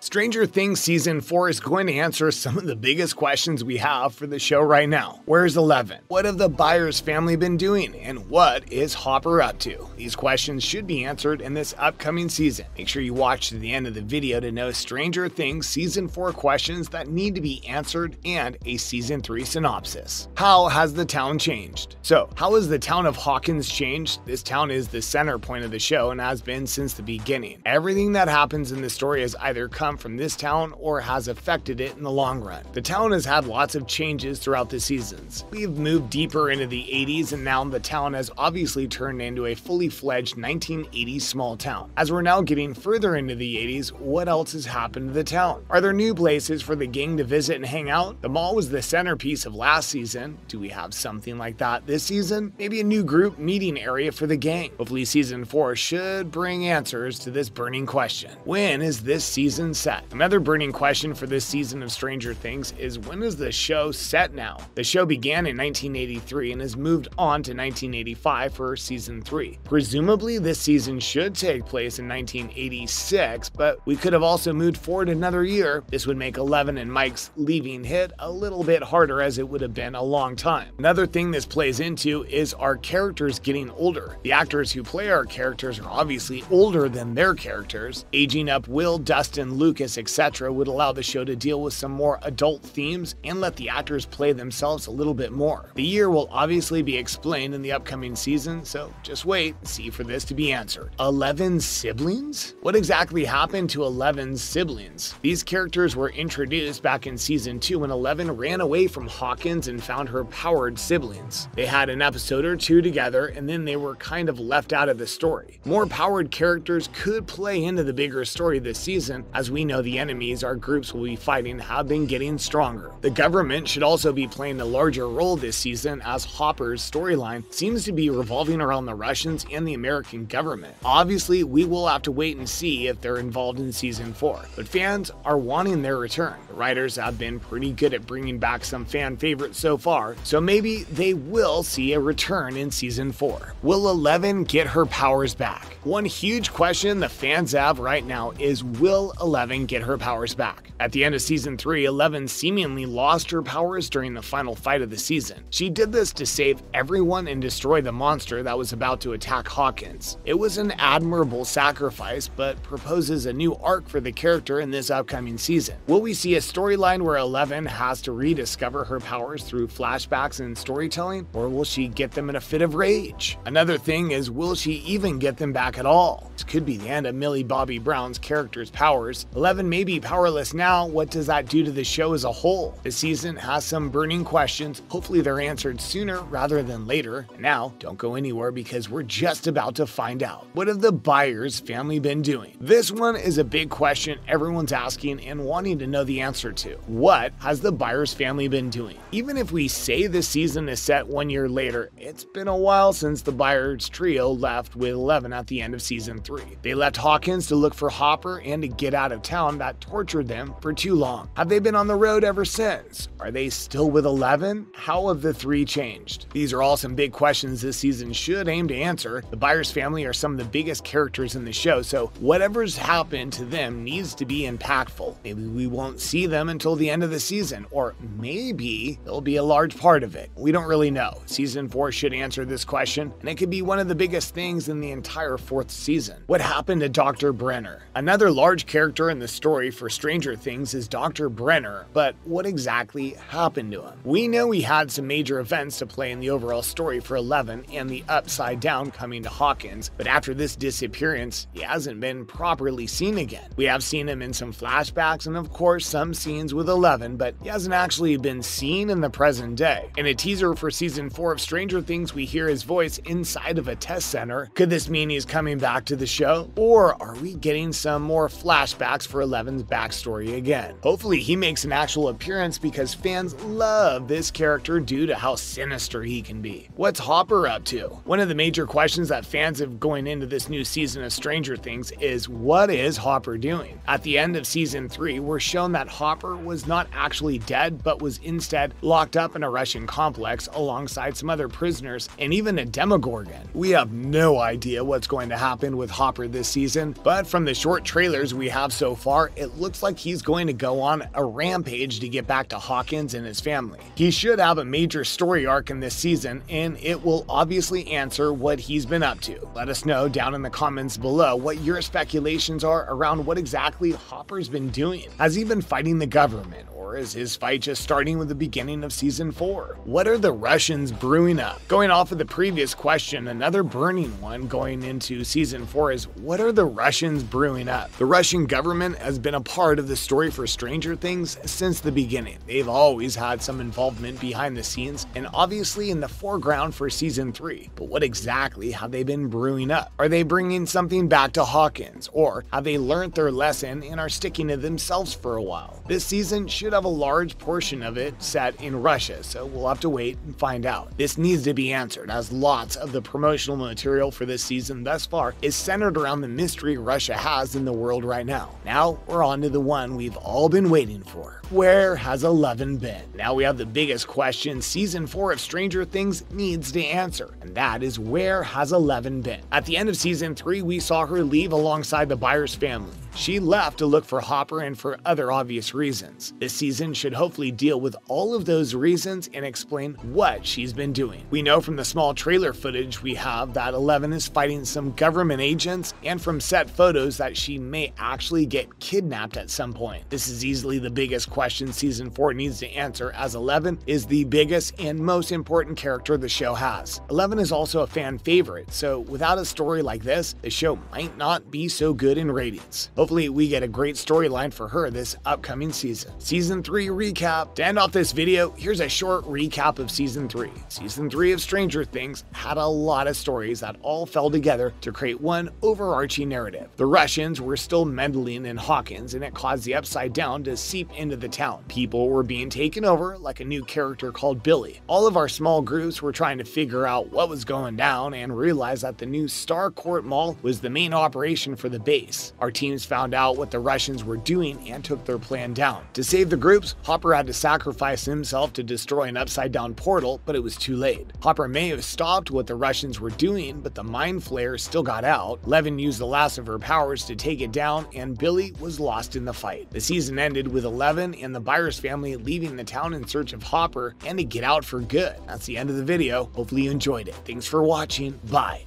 Stranger Things Season 4 is going to answer some of the biggest questions we have for the show right now. Where's Eleven? What have the BYERS family been doing? And what is Hopper up to? These questions should be answered in this upcoming season. Make sure you watch to the end of the video to know Stranger Things Season 4 questions that need to be answered and a Season 3 synopsis. How has the town changed? So, how has the town of Hawkins changed? This town is the center point of the show and has been since the beginning. Everything that happens in the story has either come from this town or has affected it in the long run. The town has had lots of changes throughout the seasons. We've moved deeper into the 80s and now the town has obviously turned into a fully fledged 1980s small town. As we're now getting further into the 80s, what else has happened to the town? Are there new places for the gang to visit and hang out? The mall was the centerpiece of last season. Do we have something like that this season? Maybe a new group meeting area for the gang. Hopefully Season 4 should bring answers to this burning question. When is this season set? Another burning question for this season of Stranger Things is when is the show set now? The show began in 1983 and has moved on to 1985 for Season 3. Presumably this season should take place in 1986, but we could have also moved forward another year. This would make Eleven and Mike's leaving hit a little bit harder as it would have been a long time. Another thing this plays into is our characters getting older. The actors who play our characters are obviously older than their characters. Aging up Will, Dustin, Lucas, etc. would allow the show to deal with some more adult themes and let the actors play themselves a little bit more. The year will obviously be explained in the upcoming season, so just wait and see for this to be answered. Eleven's siblings? What exactly happened to Eleven's siblings? These characters were introduced back in Season 2 when Eleven ran away from Hawkins and found her powered siblings. They had an episode or two together and then they were kind of left out of the story. More powered characters could play into the bigger story this season, as we know the enemies our groups will be fighting have been getting stronger. The government should also be playing a larger role this season, as Hopper's storyline seems to be revolving around the Russians and the American government. Obviously, we will have to wait and see if they're involved in Season 4, but fans are wanting their return. The writers have been pretty good at bringing back some fan favorites so far, so maybe they will see a return in Season 4. Will Eleven get her powers back? One huge question the fans have right now is, will Eleven get her powers back? At the end of Season 3, Eleven seemingly lost her powers during the final fight of the season. She did this to save everyone and destroy the monster that was about to attack Hawkins. It was an admirable sacrifice, but proposes a new arc for the character in this upcoming season. Will we see a storyline where Eleven has to rediscover her powers through flashbacks and storytelling, or will she get them in a fit of rage? Another thing is, will she even get them back at all? This could be the end of Millie Bobby Brown's character's powers. Eleven may be powerless now. What does that do to the show as a whole? The season has some burning questions. Hopefully they're answered sooner rather than later. And now, don't go anywhere because we're just about to find out. What have the BYERS family been doing? This one is a big question everyone's asking and wanting to know the answer to. What has the BYERS family been doing? Even if we say the season is set 1 year later, it's been a while since the BYERS trio left with Eleven at the end of Season 3. They left Hawkins to look for Hopper and to get out of town that tortured them for too long. Have they been on the road ever since? Are they still with Eleven? How have the three changed? These are all some big questions this season should aim to answer. The BYERS family are some of the biggest characters in the show, so whatever's happened to them needs to be impactful. Maybe we won't see them until the end of the season, or maybe they'll be a large part of it. We don't really know. Season 4 should answer this question, and it could be one of the biggest things in the entire 4th season. What happened to Dr. Brenner? Another large character in the story for Stranger Things is Dr. Brenner, but what exactly happened to him? We know he had some major events to play in the overall story for Eleven and the Upside Down coming to Hawkins, but after this disappearance, he hasn't been properly seen again. We have seen him in some flashbacks and of course some scenes with Eleven, but he hasn't actually been seen in the present day. In a teaser for Season 4 of Stranger Things, we hear his voice inside of a test center. Could this mean he's coming back to the show? Or are we getting some more flashbacks for Eleven's backstory again? Hopefully he makes an actual appearance because fans love this character due to how sinister he can be. What's Hopper up to? One of the major questions that fans have going into this new season of Stranger Things is, what is Hopper doing? At the end of Season 3, we're shown that Hopper was not actually dead, but was instead locked up in a Russian complex alongside some other prisoners and even a Demogorgon. We have no idea what's going to happen with Hopper this season, but from the short trailers we have so so far, it looks like he's going to go on a rampage to get back to Hawkins and his family. He should have a major story arc in this season, and it will obviously answer what he's been up to. Let us know down in the comments below what your speculations are around what exactly Hopper's been doing. Has he been fighting the government, or is his fight just starting with the beginning of season 4? What are the Russians brewing up? Going off of the previous question, another burning one going into season 4 is, what are the Russians brewing up? The Russian government has been a part of the story for Stranger Things since the beginning. They've always had some involvement behind the scenes and obviously in the foreground for season 3. But what exactly have they been brewing up? Are they bringing something back to Hawkins, or have they learned their lesson and are sticking to themselves for a while? This season should have a large portion of it set in Russia, so we'll have to wait and find out. This needs to be answered, as lots of the promotional material for this season thus far is centered around the mystery Russia has in the world right now. Now we're on to the one we've all been waiting for. Where has 11 been? Now we have the biggest question season 4 of Stranger Things needs to answer, and that is, where has 11 been? At the end of season 3, we saw her leave alongside the BYERS family. She left to look for Hopper and for other obvious reasons. This season should hopefully deal with all of those reasons and explain what she's been doing. We know from the small trailer footage we have that 11 is fighting some government agents, and from set photos that she may actually get kidnapped at some point. This is easily the biggest question season 4 needs to answer, as 11 is the biggest and most important character the show has. 11 is also a fan favorite, so without a story like this, the show might not be so good in ratings. Hopefully we get a great storyline for her this upcoming season. Season 3 recap. To end off this video, here's a short recap of season 3. Season 3 of Stranger Things had a lot of stories that all fell together to create one overarching narrative. The Russians were still meddling in Hawkins, and it caused the Upside Down to seep into the town. People were being taken over, like a new character called Billy. All of our small groups were trying to figure out what was going down and realized that the new Star Court Mall was the main operation for the base. Our teams found out what the Russians were doing and took their plan down. To save the groups, Hopper had to sacrifice himself to destroy an Upside Down portal, but it was too late. Hopper may have stopped what the Russians were doing, but the Mind Flayer still got out. Eleven used the last of her powers to take it down, and Billy was lost in the fight. The season ended with 11 and the BYERS family leaving the town in search of Hopper and to get out for good. That's the end of the video. Hopefully you enjoyed it. Thanks for watching. Bye.